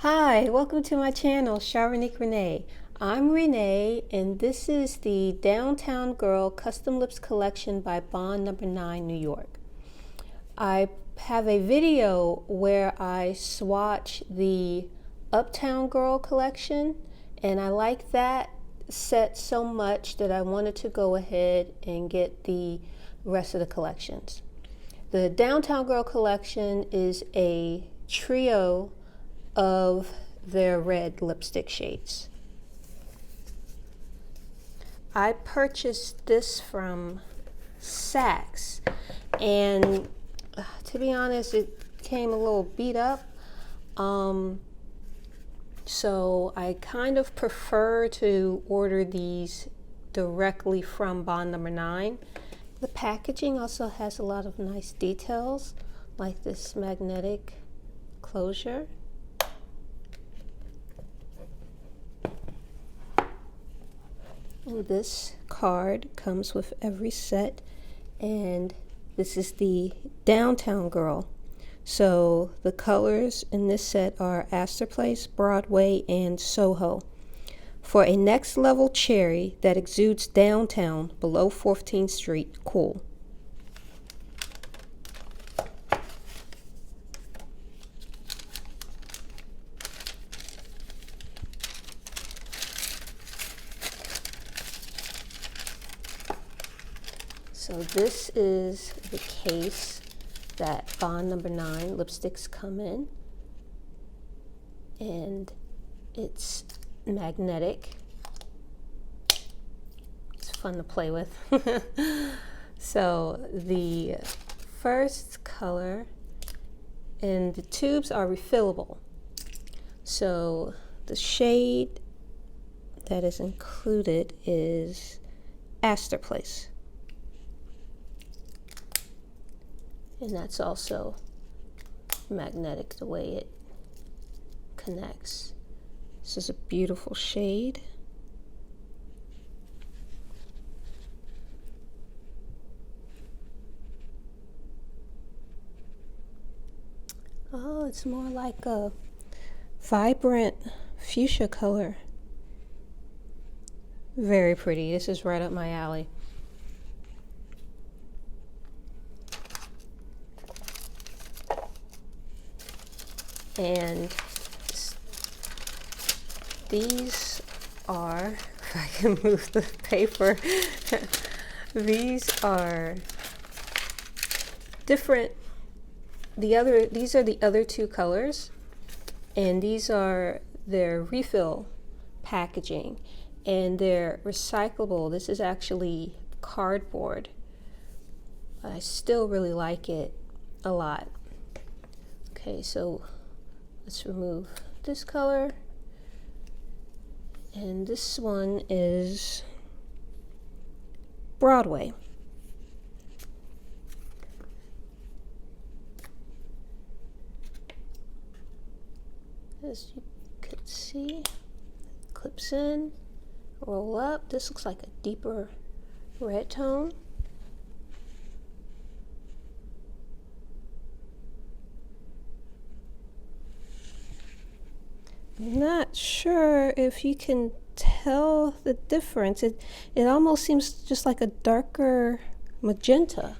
Hi, welcome to my channel, Charonique Renee. I'm Renee, and this is the Downtown Girl Custom Lips Collection by Bond Number 9, New York. I have a video where I swatch the Uptown Girl collection, and I like that set so much that I wanted to go ahead and get the rest of the collections. The Downtown Girl collection is a trio of their red lipstick shades. I purchased this from Saks, and to be honest, it came a little beat up. So I kind of prefer to order these directly from Bond Number 9. The packaging also has a lot of nice details, like this magnetic closure. And this card comes with every set, and this is the Downtown Girl. So the colors in this set are Astor Place, Broadway, and SoHo. For a next level cherry that exudes downtown below 14th Street, cool. So this is the case that Bond Number 9 lipsticks come in, and it's magnetic. It's fun to play with. So the first color, and the tubes are refillable. So the shade that is included is Astor Place. And that's also magnetic, the way it connects. This is a beautiful shade. Oh, it's more like a vibrant fuchsia color. Very pretty. This is right up my alley. And these are, if I can move the paper, these are different. These are the other two colors, and these are their refill packaging, and they're recyclable. This is actually cardboard. I still really like it a lot. Okay, so let's remove this color, and this one is Broadway. As you could see, it clips in, roll up. This looks like a deeper red tone. I'm not sure if you can tell the difference. It almost seems just like a darker magenta.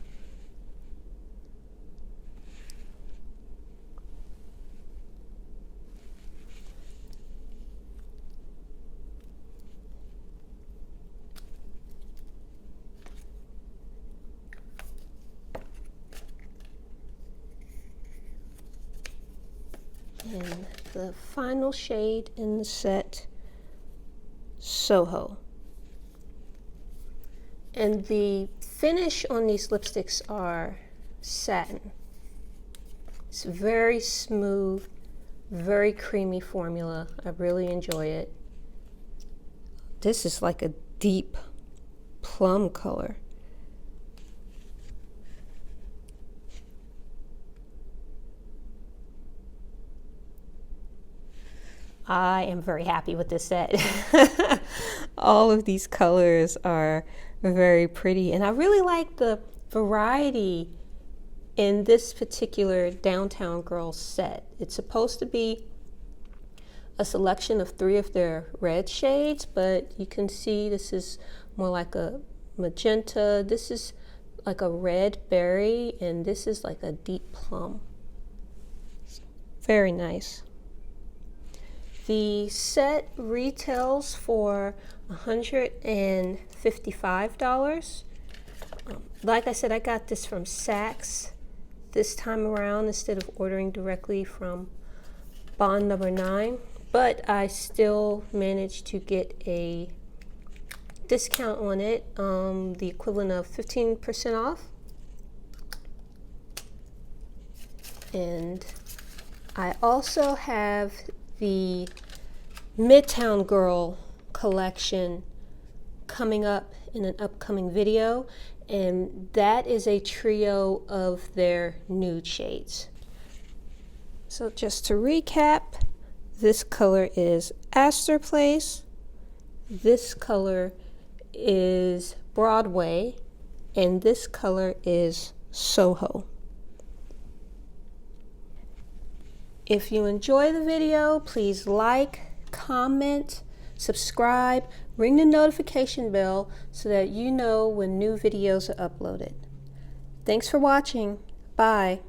And the final shade in the set, SoHo. And the finish on these lipsticks are satin. It's very smooth, very creamy formula. I really enjoy it. This is like a deep plum color. I am very happy with this set. All of these colors are very pretty, and I really like the variety in this particular Downtown Girl set. It's supposed to be a selection of 3 of their red shades, but you can see this is more like a magenta, this is like a red berry, and this is like a deep plum. Very nice. The set retails for $155. Like I said, I got this from Saks this time around instead of ordering directly from Bond number 9, but I still managed to get a discount on it, the equivalent of 15% off. And I also have the Midtown Girl collection coming up in an upcoming video, and that is a trio of their nude shades. So just to recap, this color is Astor Place, this color is Broadway, and this color is SoHo. If you enjoy the video, please like, comment, subscribe, ring the notification bell so that you know when new videos are uploaded. Thanks for watching. Bye.